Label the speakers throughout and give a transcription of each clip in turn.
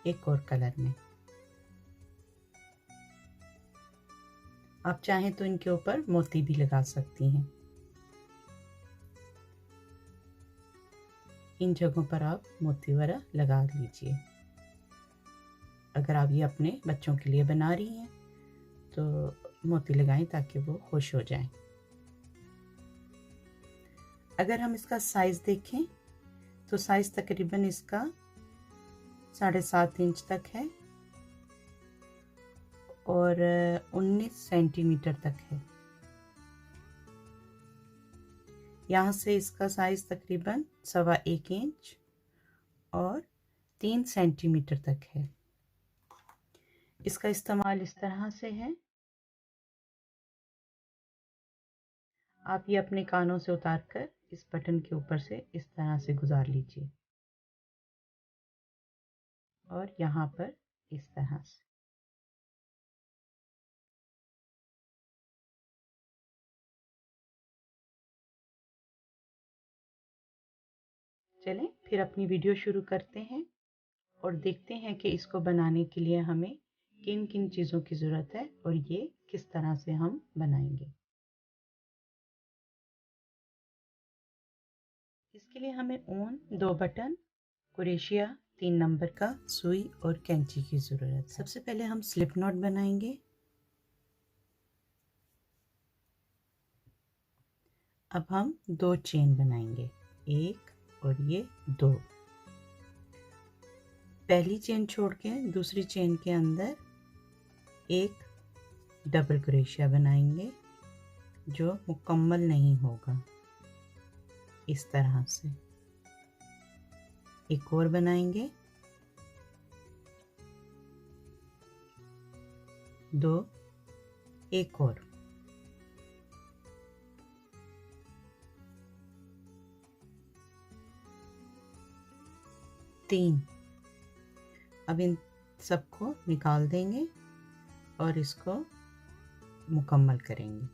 Speaker 1: एक और कलर में। आप चाहें तो इनके ऊपर मोती भी लगा सकती हैं। इन जगहों पर आप मोती वगैरह लगा लीजिए। अगर आप ये अपने बच्चों के लिए बना रही हैं तो मोती लगाएं ताकि वो खुश हो जाएं। अगर हम इसका साइज़ देखें तो साइज़ तकरीबन इसका 7.5 इंच तक है और 19 सेंटीमीटर तक है। यहाँ से इसका साइज़ तकरीबन 1.25 इंच और 3 सेंटीमीटर तक है। इसका इस्तेमाल इस तरह से है, आप ये अपने कानों से उतारकर इस बटन के ऊपर से इस तरह से गुजार लीजिए और यहाँ पर इस तरह से। चलें फिर अपनी वीडियो शुरू करते हैं और देखते हैं कि इसको बनाने के लिए हमें किन किन चीज़ों की ज़रूरत है और ये किस तरह से हम बनाएंगे। इसके लिए हमें ऊन, 2 बटन, क्रोशिया 3 नंबर का, सुई और कैंची की ज़रूरत है। सबसे पहले हम स्लिप नॉट बनाएंगे। अब हम 2 चेन बनाएंगे, 1 और ये 2। पहली चेन छोड़ के दूसरी चेन के अंदर एक डबल क्रोशिया बनाएंगे जो मुकम्मल नहीं होगा, इस तरह से। एक और बनाएंगे, 2, एक और, तीन। अब इन सबको निकाल देंगे और इसको मुकम्मल करेंगे।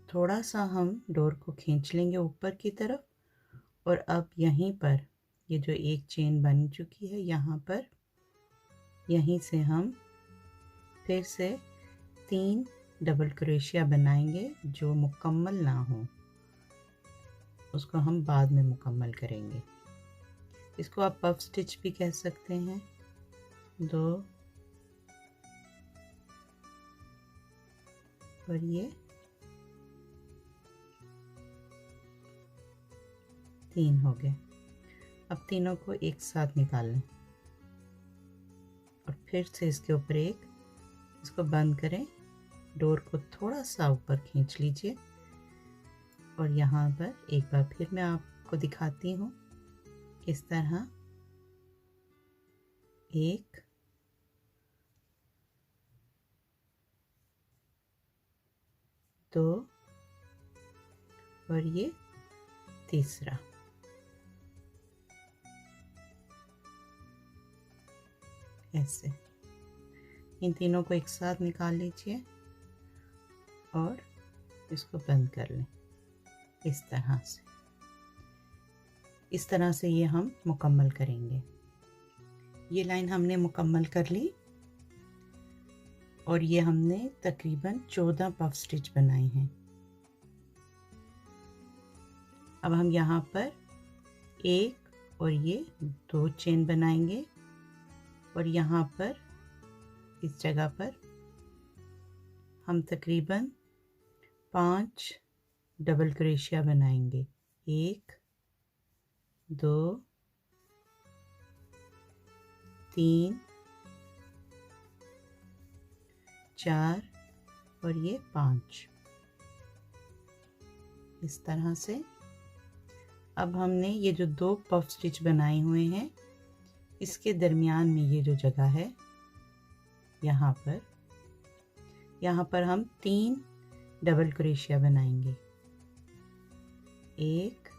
Speaker 1: थोड़ा सा हम डोर को खींच लेंगे ऊपर की तरफ और अब यहीं पर ये जो एक चेन बन चुकी है, यहाँ पर यहीं से हम फिर से 3 डबल क्रोशिया बनाएंगे जो मुकम्मल ना हो, उसको हम बाद में मुकम्मल करेंगे। इसको आप पफ स्टिच भी कह सकते हैं। 2 और ये 3 हो गए। अब तीनों को एक साथ निकाल लें और फिर से इसके ऊपर एक, इसको बंद करें, डोर को थोड़ा सा ऊपर खींच लीजिए और यहाँ पर एक बार फिर मैं आपको दिखाती हूँ। इस तरह 1, 2 और ये तीसरा। ऐसे इन तीनों को एक साथ निकाल लीजिए और इसको बंद कर लें, इस तरह से। इस तरह से ये हम मुकम्मल करेंगे। ये लाइन हमने मुकम्मल कर ली और ये हमने तकरीबन 14 पफ स्टिच बनाए हैं। अब हम यहाँ पर 1 और ये 2 चेन बनाएंगे और यहाँ पर इस जगह पर हम तकरीबन 5 डबल क्रोशिया बनाएंगे, 1, 2, 3, 4 और ये 5, इस तरह से। अब हमने ये जो 2 पफ स्टिच बनाए हुए हैं, इसके दरमियान में ये जो जगह है, यहाँ पर हम 3 डबल क्रोशिया बनाएंगे, 1,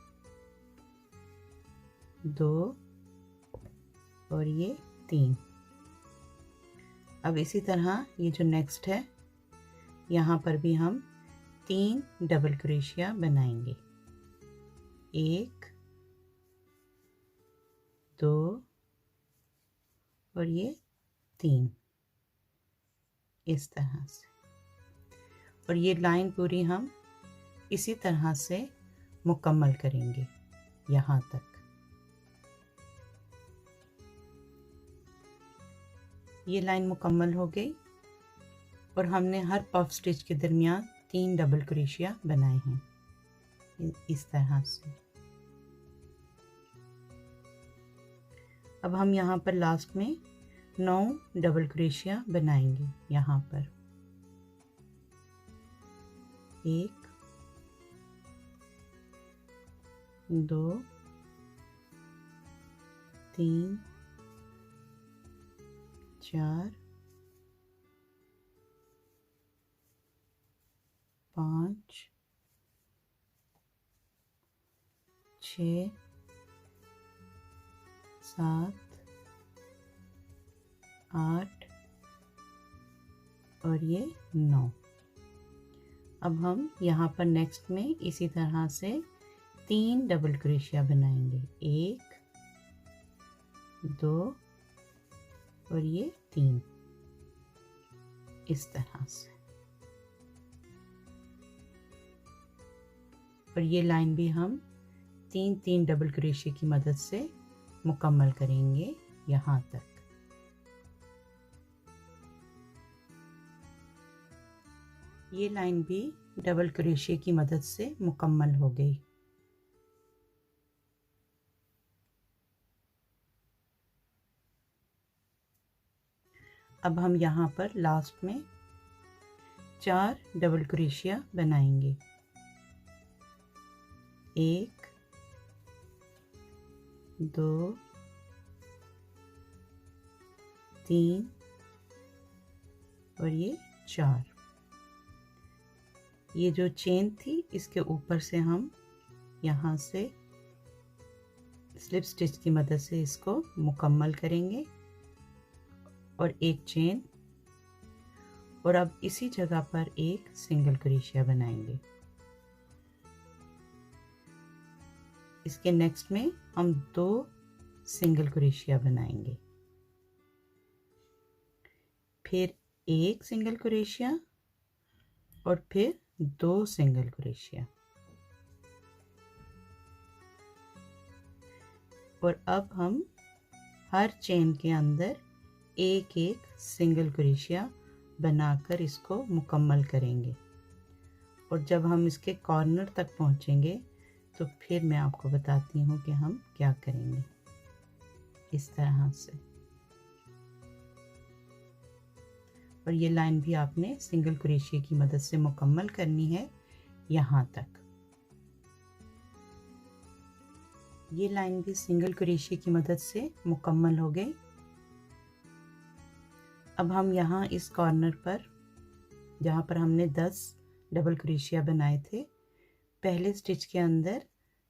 Speaker 1: 2 और ये 3। अब इसी तरह ये जो नेक्स्ट है, यहाँ पर भी हम 3 डबल क्रोशिया बनाएंगे, 1, 2 और ये 3, इस तरह से। और ये लाइन पूरी हम इसी तरह से मुकम्मल करेंगे यहाँ तक। ये लाइन मुकम्मल हो गई और हमने हर पफ स्टिच के दरमियान 3 डबल क्रोशिया बनाए हैं इस तरह से। अब हम यहाँ पर लास्ट में 9 डबल क्रोशिया बनाएंगे। यहाँ पर 1 2 3 4 5 6 7 8 और ये 9। अब हम यहाँ पर नेक्स्ट में इसी तरह से 3 डबल क्रोशिया बनाएंगे। 1 2 और ये 3, इस तरह से। और ये लाइन भी हम 3 डबल क्रोशिया की मदद से मुकम्मल करेंगे यहाँ तक। ये लाइन भी डबल क्रोशिया की मदद से मुकम्मल हो गई। अब हम यहाँ पर लास्ट में 4 डबल क्रोशिया बनाएंगे। 1 2 3 और ये 4। ये जो चेन थी इसके ऊपर से हम यहाँ से स्लिप स्टिच की मदद से इसको मुकम्मल करेंगे और एक चेन, और अब इसी जगह पर एक सिंगल क्रोशिया बनाएंगे। इसके नेक्स्ट में हम 2 सिंगल क्रोशिया बनाएंगे, फिर एक सिंगल क्रोशिया और फिर 2 सिंगल क्रोशिया। और अब हम हर चेन के अंदर एक एक सिंगल क्रोशिया बनाकर इसको मुकम्मल करेंगे। और जब हम इसके कॉर्नर तक पहुंचेंगे तो फिर मैं आपको बताती हूँ कि हम क्या करेंगे। इस तरह से। और ये लाइन भी आपने सिंगल क्रोशिया की मदद से मुकम्मल करनी है यहाँ तक। ये लाइन भी सिंगल क्रोशिया की मदद से मुकम्मल हो गई। अब हम यहाँ इस कॉर्नर पर, जहाँ पर हमने 10 डबल क्रोशिया बनाए थे, पहले स्टिच के अंदर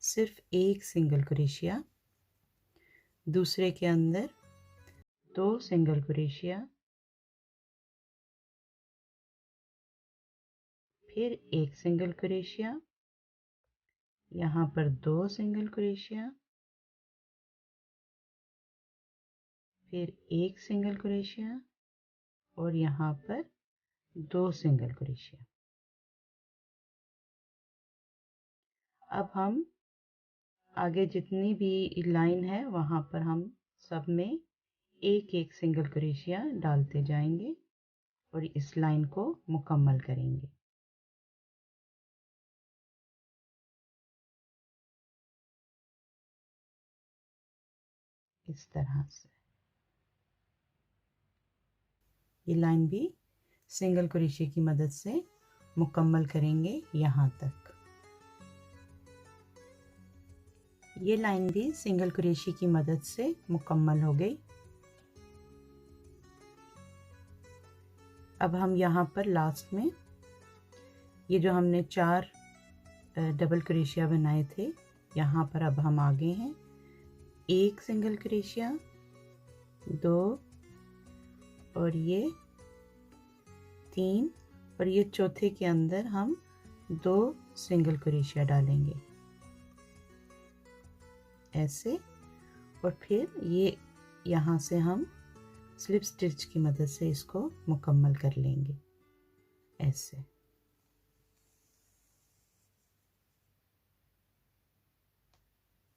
Speaker 1: सिर्फ एक सिंगल क्रोशिया, दूसरे के अंदर 2 सिंगल क्रोशिया, फिर एक सिंगल क्रोशिया, यहाँ पर 2 सिंगल क्रोशिया, फिर एक सिंगल क्रोशिया और यहाँ पर 2 सिंगल क्रोशिया। अब हम आगे जितनी भी लाइन है वहाँ पर हम सब में एक एक सिंगल क्रोशिया डालते जाएंगे और इस लाइन को मुकम्मल करेंगे। इस तरह से ये लाइन भी सिंगल क्रोशिया की मदद से मुकम्मल करेंगे यहाँ तक। ये लाइन भी सिंगल क्रोशिया की मदद से मुकम्मल हो गई। अब हम यहाँ पर लास्ट में ये जो हमने 4 डबल क्रोशिया बनाए थे, यहाँ पर अब हम आगे हैं। एक सिंगल क्रोशिया, 2 और ये 3, और ये चौथे के अंदर हम 2 सिंगल क्रोशिया डालेंगे ऐसे। और फिर ये यहाँ से हम स्लिप स्टिच की मदद से इसको मुकम्मल कर लेंगे ऐसे।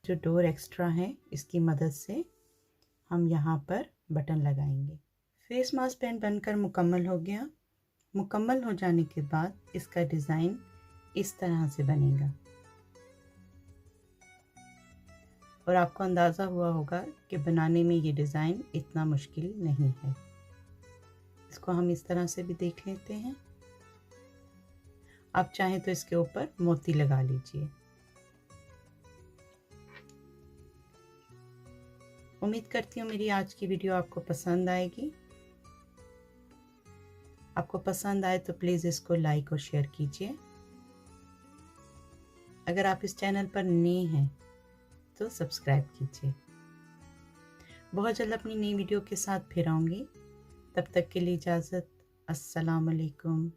Speaker 1: जो डोर एक्स्ट्रा है इसकी मदद से हम यहाँ पर बटन लगाएंगे। फेस मास्क बैंड बनकर मुकम्मल हो गया। मुकम्मल हो जाने के बाद इसका डिज़ाइन इस तरह से बनेगा और आपको अंदाज़ा हुआ होगा कि बनाने में ये डिज़ाइन इतना मुश्किल नहीं है। इसको हम इस तरह से भी देख लेते हैं। आप चाहें तो इसके ऊपर मोती लगा लीजिए। उम्मीद करती हूँ मेरी आज की वीडियो आपको पसंद आएगी। आपको पसंद आए तो प्लीज़ इसको लाइक और शेयर कीजिए। अगर आप इस चैनल पर नए हैं तो सब्सक्राइब कीजिए। बहुत जल्द अपनी नई वीडियो के साथ फिर आऊँगी। तब तक के लिए इजाज़त। अस्सलाम वालेकुम।